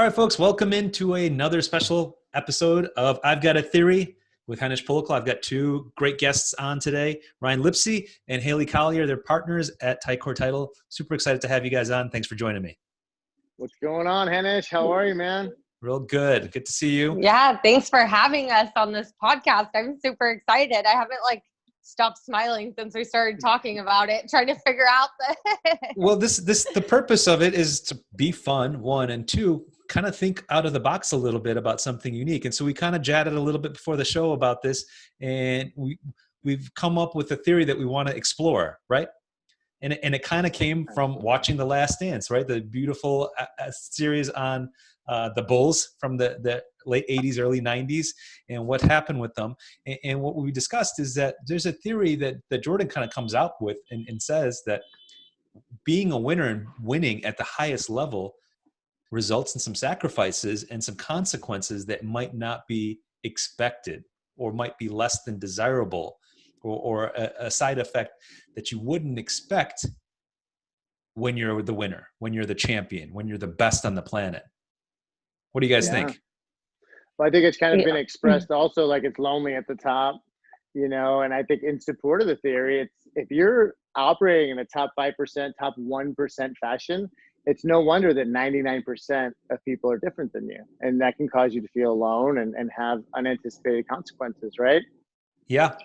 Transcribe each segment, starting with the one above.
All right, folks, welcome into another special episode of I've Got a Theory with Henish. I've got two great guests on today, Ryan Lipsey and Haylie Collier. They're partners at Ticor Title. Super excited to have you guys on. Thanks for joining me. What's going on, Henish? How are you, man? Real good. Good to see you. Yeah, thanks for having us on this podcast. I'm super excited. I haven't stopped smiling since we started talking about it, trying to figure out the Well, the purpose of it is to be fun, one, and two, kind of think out of the box a little bit about something unique. And so we kind of chatted a little bit before the show about this, and we've come up with a theory that we want to explore, right? And it kind of came from watching The Last Dance, right? The beautiful series on the Bulls from the late 80s, early 90s, and what happened with them. And what we discussed is that there's a theory that Jordan kind of comes out with and says that being a winner and winning at the highest level results in some sacrifices and some consequences that might not be expected or might be less than desirable, or a side effect that you wouldn't expect when you're the winner, when you're the champion, when you're the best on the planet. What do you guys think? Well, I think it's kind of been expressed also like it's lonely at the top, and I think in support of the theory, it's if you're operating in a top 5%, top 1% fashion, it's no wonder that 99% of people are different than you. And that can cause you to feel alone and have unanticipated consequences, right? Yeah.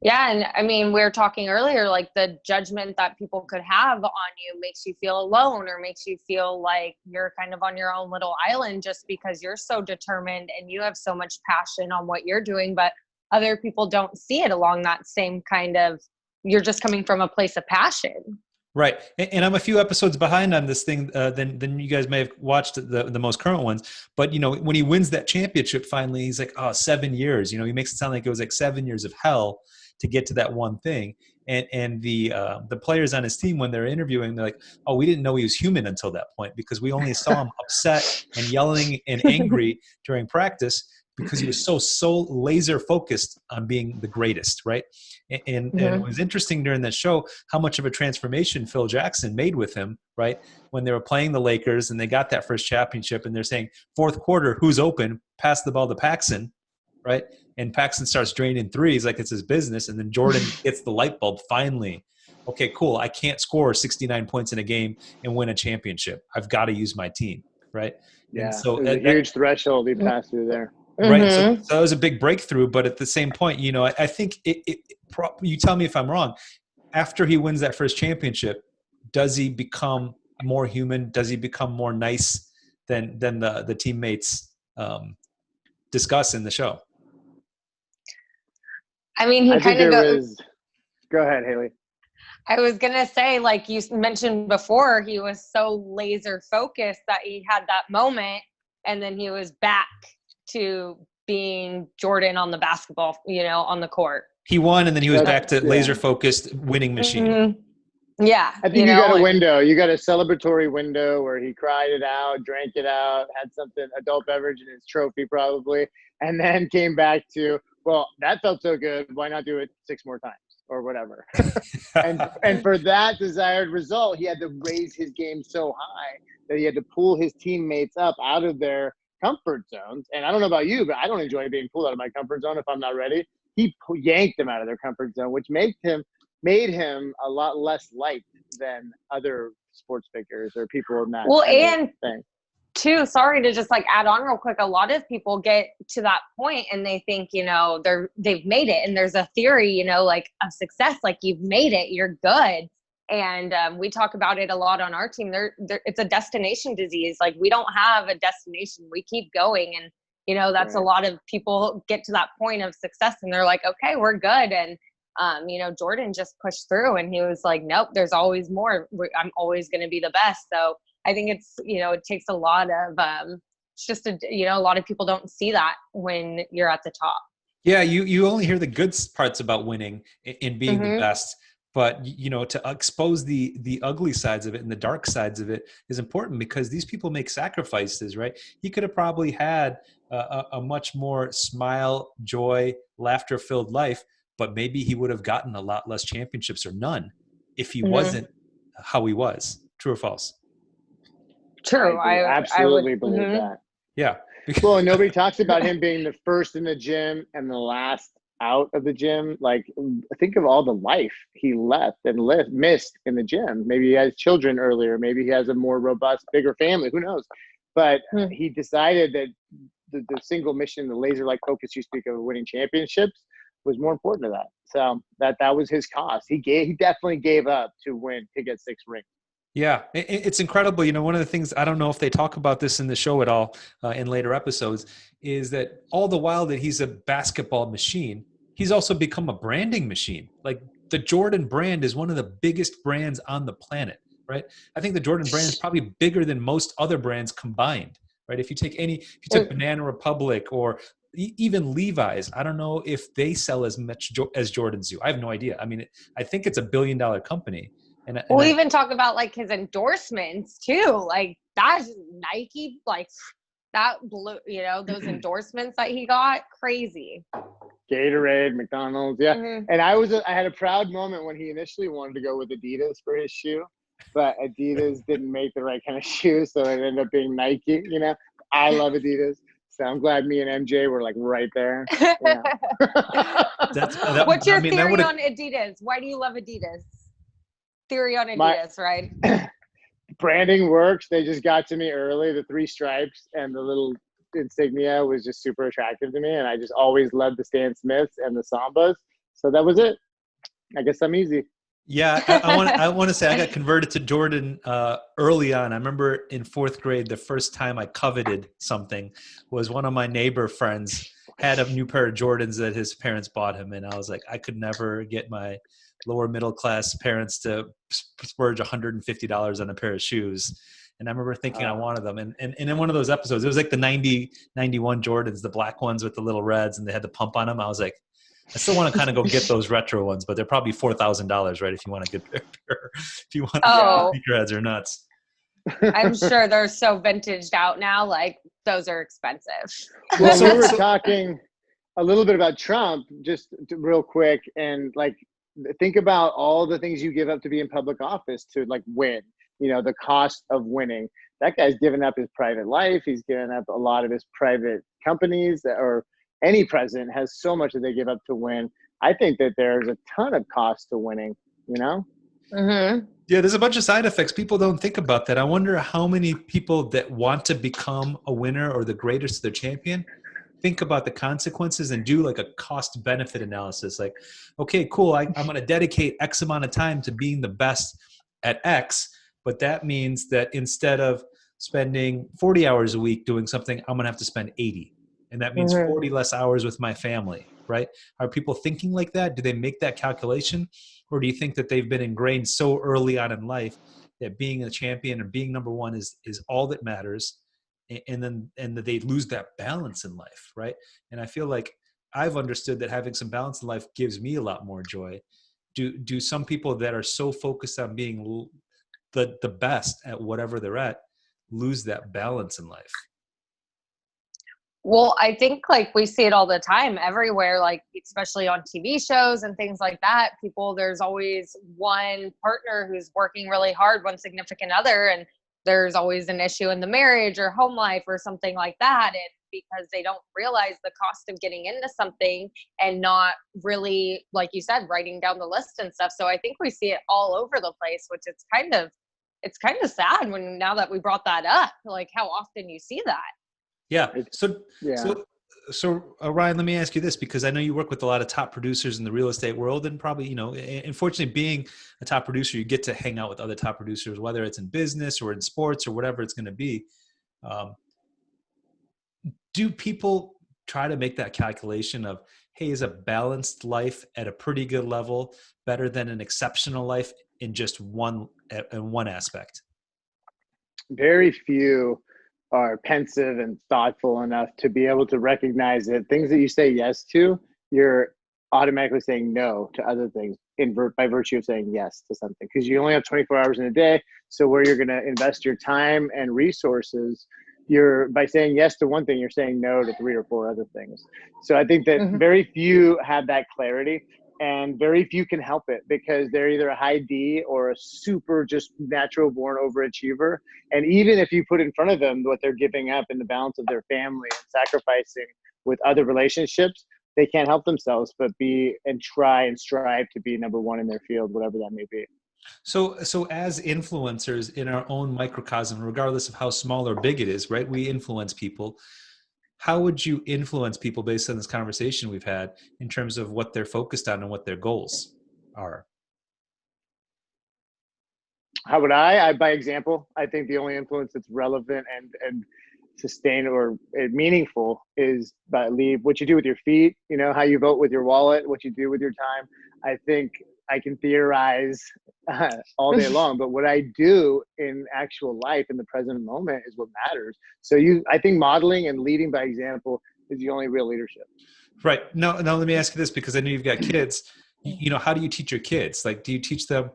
Yeah, and I mean, we were talking earlier, like the judgment that people could have on you makes you feel alone or makes you feel like you're kind of on your own little island just because you're so determined and you have so much passion on what you're doing, but other people don't see it along that same kind of, you're just coming from a place of passion. Right. And I'm a few episodes behind on this thing than you guys may have watched the most current ones. But, when he wins that championship finally, he's like, 7 years. He makes it sound like it was like 7 years of hell to get to that one thing. And the players on his team, when they're interviewing, they're like, oh, we didn't know he was human until that point because we only saw him upset and yelling and angry during practice because he was so laser focused on being the greatest, right? And it was interesting during that show how much of a transformation Phil Jackson made with him, right? When they were playing the Lakers and they got that first championship and they're saying, fourth quarter, who's open? Pass the ball to Paxson, right? And Paxson starts draining threes like it's his business. And then Jordan gets the light bulb finally. Okay, cool. I can't score 69 points in a game and win a championship. I've got to use my team, right? Yeah, and so it was a huge threshold he passed through there. Right. So that was a big breakthrough. But at the same point, I think you tell me if I'm wrong. After he wins that first championship, does he become more human? Does he become more nice than the teammates discuss in the show? I mean, he kind of goes. Go ahead, Haylie. I was going to say, like you mentioned before, he was so laser focused that he had that moment and then he was back to being Jordan on the basketball, on the court. He won, and then he was back to laser-focused winning machine. Mm-hmm. Yeah. I think you got a window. You got a celebratory window where he cried it out, drank it out, had something, adult beverage in his trophy probably, and then came back to, well, that felt so good. Why not do it 6 more times or whatever? and for that desired result, he had to raise his game so high that he had to pull his teammates up out of their comfort zones. And I don't know about you, but I don't enjoy being pulled out of my comfort zone if I'm not ready. He yanked them out of their comfort zone, which made him a lot less liked than other sports figures or people in that thing. Too, sorry to just add on real quick. A lot of people get to that point and they think, they've made it. And there's a theory, of success, like you've made it, you're good. And we talk about it a lot on our team. It's a destination disease. Like we don't have a destination. We keep going. And, that's right. A lot of people get to that point of success and they're like, okay, we're good. And, Jordan just pushed through and he was like, nope, there's always more. I'm always going to be the best. So I think it's, it takes a lot of, it's just, a lot of people don't see that when you're at the top. Yeah. You only hear the good parts about winning and being the best. But, to expose the ugly sides of it and the dark sides of it is important because these people make sacrifices, right? He could have probably had a much more smile, joy, laughter-filled life, but maybe he would have gotten a lot less championships or none if he wasn't how he was. True or false? True. I I absolutely would, believe mhm. that. Yeah. Well, and nobody talks about him being the first in the gym and the last out of the gym. Like, think of all the life he left and missed in the gym. Maybe he has children earlier. Maybe he has a more robust, bigger family. Who knows? But Hmm. he decided that the single mission, the laser-like focus you speak of winning championships, was more important to that. So that was his cost. He definitely gave up to get 6 rings. Yeah, it's incredible. One of the things, I don't know if they talk about this in the show at all in later episodes, is that all the while that he's a basketball machine, he's also become a branding machine. Like the Jordan brand is one of the biggest brands on the planet, right? I think the Jordan brand is probably bigger than most other brands combined, right? If you took Banana Republic or even Levi's, I don't know if they sell as much as Jordans do. I have no idea. I mean, I think it's $1 billion company. We'll even talk about like his endorsements too. Like that's Nike, like that blew, those endorsements that he got, crazy. Gatorade, McDonald's, yeah. Mhm. And I had a proud moment when he initially wanted to go with Adidas for his shoe, but Adidas didn't make the right kind of shoe, so it ended up being Nike. I love Adidas, so I'm glad me and MJ were like right there. Yeah. What's your theory that on Adidas? Why do you love Adidas? Theory on My Adidas, right? branding works. They just got to me early. The 3 stripes and the little insignia was just super attractive to me, and I just always loved the Stan Smiths and the Sambas. So that was it. I guess I'm easy. Yeah, I want to say I got converted to Jordan early on. I remember in 4th grade, the first time I coveted something was one of my neighbor friends had a new pair of Jordans that his parents bought him, and I was like, I could never get my lower middle class parents to splurge $150 on a pair of shoes. And I remember thinking I wanted them. And in one of those episodes, it was like the 91 Jordans, the black ones with the little reds, and they had the pump on them. I was like, I still want to kind of go get those retro ones, but they're probably $4,000, right? If you want a good pair, if you want Oh, sneakerheads are nuts. I'm sure they're so vintaged out now. Like those are expensive. Well, we were talking a little bit about Trump, just real quick, and like think about all the things you give up to be in public office to like win. The cost of winning. That guy's given up his private life. He's given up a lot of his private companies, or any president has so much that they give up to win. I think that there's a ton of cost to winning. Mm-hmm. Yeah, there's a bunch of side effects. People don't think about that. I wonder how many people that want to become a winner or the greatest, the champion, think about the consequences and do like a cost benefit analysis. Like, okay, cool. I'm going to dedicate X amount of time to being the best at X, but that means that instead of spending 40 hours a week doing something, I'm going to have to spend 80. And that means 40 less hours with my family, right? Are people thinking like that? Do they make that calculation? Or do you think that they've been ingrained so early on in life that being a champion and being number one is all that matters? And that they lose that balance in life, right? And I feel like I've understood that having some balance in life gives me a lot more joy. Do some people that are so focused on being the best at whatever they're at lose that balance in life? Well, I think like we see it all the time everywhere, like especially on TV shows and things like that. There's always one partner who's working really hard, one significant other, and there's always an issue in the marriage or home life or something like that. And because they don't realize the cost of getting into something and not really, like you said, writing down the list and stuff. So I think we see it all over the place, which it's kind of sad now that we brought that up, like how often you see that. Yeah. So Yeah. Ryan, let me ask you this, because I know you work with a lot of top producers in the real estate world, and probably, unfortunately, being a top producer, you get to hang out with other top producers, whether it's in business or in sports or whatever it's going to be. Do people try to make that calculation of, hey, is a balanced life at a pretty good level better than an exceptional life in just one aspect? Very few are pensive and thoughtful enough to be able to recognize that things that you say yes to, you're automatically saying no to other things by virtue of saying yes to something, because you only have 24 hours in a day. So where you're going to invest your time and resources, by saying yes to one thing, you're saying no to 3 or 4 other things. So I think that very few have that clarity. and very few can help it because they're either a high D or a super just natural born overachiever. And even if you put in front of them what they're giving up in the balance of their family and sacrificing with other relationships, they can't help themselves but be and try and strive to be number one in their field, whatever that may be. So as influencers in our own microcosm, regardless of how small or big it is, right? We influence people. How would you influence people based on this conversation we've had in terms of what they're focused on and what their goals are? How would I by example? I think the only influence that's relevant and sustain or meaningful is by what you do with your feet, you know, how you vote with your wallet, what you do with your time. I think I can theorize all day long, but what I do in actual life in the present moment is what matters. So I think modeling and leading by example is the only real leadership. Right. Now let me ask you this, because I know you've got kids. You know, how do you teach your kids? Like, do you teach them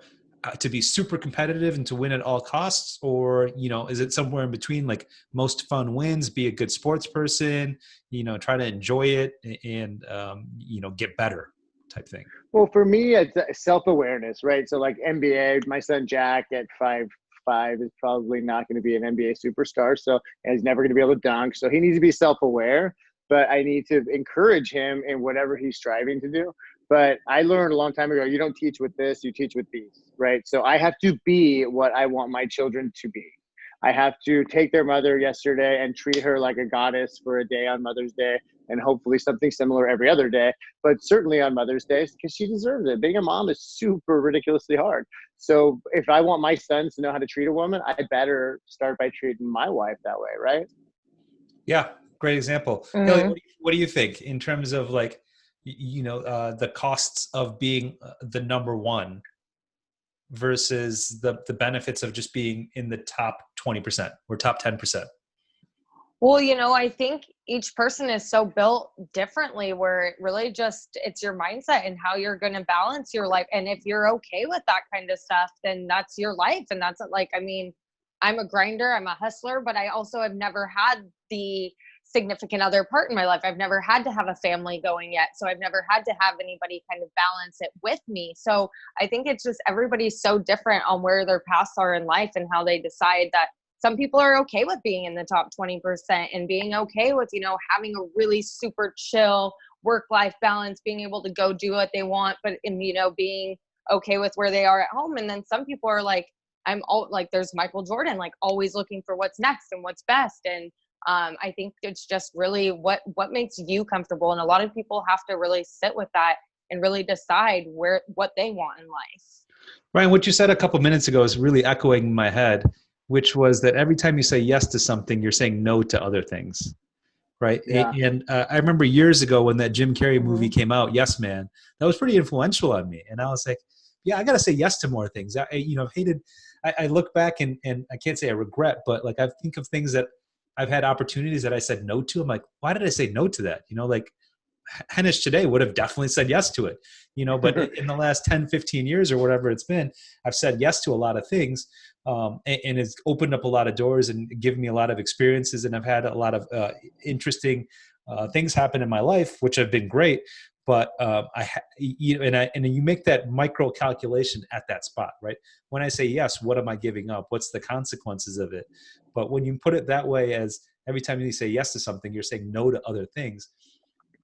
to be super competitive and to win at all costs? Or, you know, is it somewhere in between, like most fun wins, be a good sports person, you know, try to enjoy it and, you know, get better type thing? Well, for me, it's self-awareness, right? So like NBA, my son Jack at 5'5" is probably not going to be an NBA superstar. So and he's never going to be able to dunk. So he needs to be self-aware, but I need to encourage him in whatever he's striving to do. But I learned a long time ago, you don't teach with this, you teach with these, right? So I have to be what I want my children to be. I have to take their mother yesterday and treat her like a goddess for a day on Mother's Day, and hopefully something similar every other day, but certainly on Mother's Day because she deserves it. Being a mom is super ridiculously hard. So if I want my sons to know how to treat a woman, I better start by treating my wife that way, right? Yeah, great example. Haley, what do you think in terms of like, you know, the costs of being the number one versus the benefits of just being in the top 20% or top 10%? Well, you know, I think each person is so built differently where it really just, it's your mindset and how you're going to balance your life. And if you're okay with that kind of stuff, then that's your life. And that's like, I mean, I'm a grinder, I'm a hustler, but I also have never had the significant other part in my life. I've never had to have a family going yet. So I've never had to have anybody kind of balance it with me. So I think it's just everybody's so different on where their paths are in life and how they decide that some people are okay with being in the top 20% and being okay with, you know, having a really super chill work-life balance, being able to go do what they want, but, you know, being okay with where they are at home. And then some people are like, there's Michael Jordan, like always looking for what's next and what's best. And I think it's just really what makes you comfortable. And a lot of people have to really sit with that and really decide what they want in life. Ryan, what you said a couple minutes ago is really echoing in my head, which was that every time you say yes to something, you're saying no to other things, right? Yeah. And I remember years ago when that Jim Carrey movie came out, Yes Man, that was pretty influential on me. And I was like, yeah, I got to say yes to more things. I've hated, I look back and I can't say I regret, but like I think of things that I've had opportunities that I said no to. I'm like, why did I say no to that? You know, like Henish today would have definitely said yes to it, you know, but in the last 10, 15 years or whatever it's been, I've said yes to a lot of things. And it's opened up a lot of doors and given me a lot of experiences. And I've had a lot of interesting things happen in my life, which have been great. But and you make that micro calculation at that spot, right? When I say yes, what am I giving up? What's the consequences of it? But when you put it that way, as every time you say yes to something, you're saying no to other things.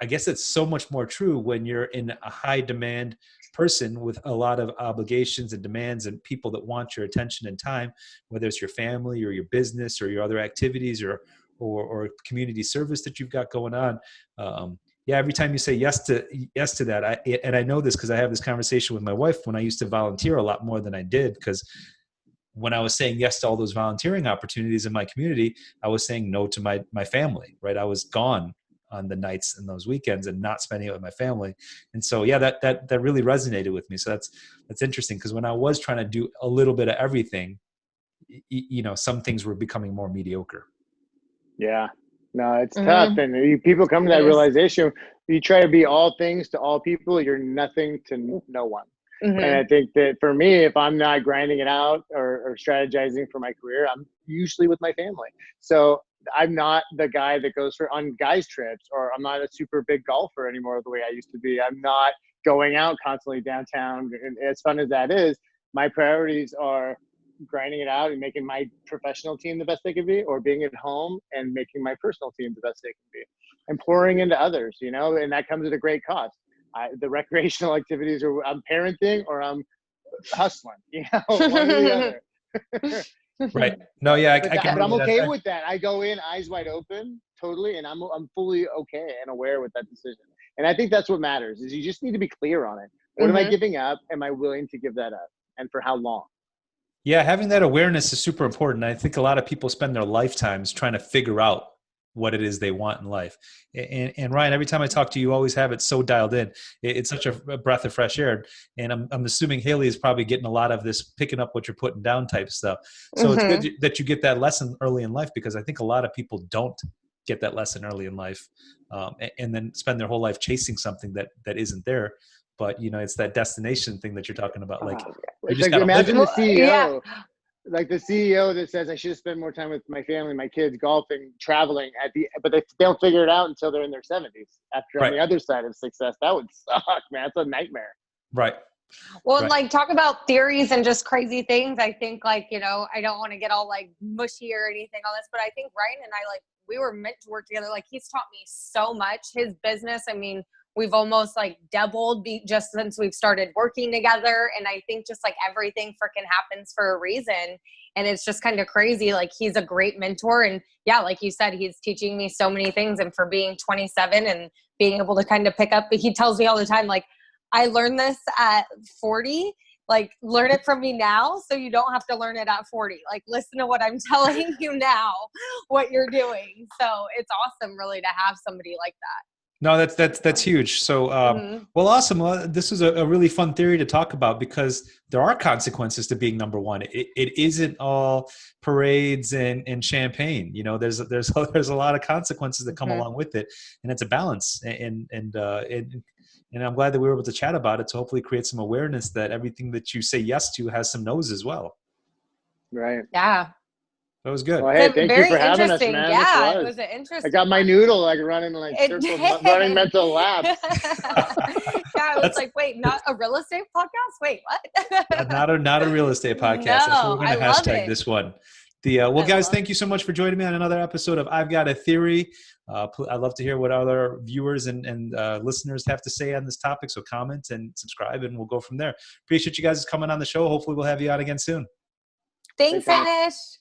I guess it's so much more true when you're in a high demand person with a lot of obligations and demands and people that want your attention and time, whether it's your family or your business or your other activities or community service that you've got going on. Yeah, every time you say yes to that, and I know this because I have this conversation with my wife when I used to volunteer a lot more than I did, because when I was saying yes to all those volunteering opportunities in my community, I was saying no to my family, right? I was gone on the nights and those weekends and not spending it with my family. And so, yeah, that really resonated with me. So that's interesting, because when I was trying to do a little bit of everything, you know, some things were becoming more mediocre. Yeah. No, it's tough. And people come to that realization. You try to be all things to all people, you're nothing to no one. And I think that for me, if I'm not grinding it out or strategizing for my career, I'm usually with my family. So I'm not the guy that goes on guys trips, or I'm not a super big golfer anymore the way I used to be. I'm not going out constantly downtown. And as fun as that is, my priorities are grinding it out and making my professional team the best they can be, or being at home and making my personal team the best they can be, and pouring into others, and that comes at a great cost. The recreational activities are I'm parenting or I'm hustling, one or the other. Right. No, yeah, But I'm okay with that. I go in eyes wide open, totally, and I'm fully okay and aware with that decision. And I think that's what matters, is you just need to be clear on it. What am I giving up? Am I willing to give that up? And for how long? Yeah, having that awareness is super important. I think a lot of people spend their lifetimes trying to figure out what it is they want in life. And Ryan, every time I talk to you, you always have it so dialed in. It's such a breath of fresh air. And I'm assuming Haylie is probably getting a lot of this, picking up what you're putting down type stuff. So it's good that you get that lesson early in life, because I think a lot of people don't get that lesson early in life, and then spend their whole life chasing something that isn't there. But it's that destination thing that you're talking about. Like, you just gotta live imagine it. the CEO, like the CEO that says I should have spent more time with my family, my kids, golfing, traveling but they don't figure it out until they're in their 70s. After on the other side of success, that would suck, man. It's a nightmare. Right. Well, and like talk about theories and just crazy things. I think I don't want to get all like mushy or anything on this, but I think Ryan and I, like, we were meant to work together. Like, he's taught me so much. His business, I mean, we've almost like doubled just since we've started working together. And I think just like everything freaking happens for a reason. And it's just kind of crazy. Like, he's a great mentor. And yeah, like you said, he's teaching me so many things. And for being 27 and being able to kind of pick up, he tells me all the time, like, I learned this at 40, like, learn it from me now, so you don't have to learn it at 40. Like, listen to what I'm telling you now, what you're doing. So it's awesome really to have somebody like that. No, that's huge. So, well, awesome. Well, this is a really fun theory to talk about, because there are consequences to being number one. It isn't all parades and champagne. There's a lot of consequences that come along with it, and it's a balance. And I'm glad that we were able to chat about it to hopefully create some awareness that everything that you say yes to has some no's as well. Right. Yeah. That was good. Well, hey, thank you for having us, man. Yeah, it was an interesting. I got my noodle like running like circles, running mental laps. Yeah, I was like, wait, not a real estate podcast? Wait, what? not a real estate podcast. No, That's what we're going to hashtag it. this one. Well, guys, thank you so much for joining me on another episode of I've Got a Theory. I'd love to hear what other viewers and listeners have to say on this topic. So comment and subscribe, and we'll go from there. Appreciate you guys coming on the show. Hopefully we'll have you on again soon. Thanks, Henish.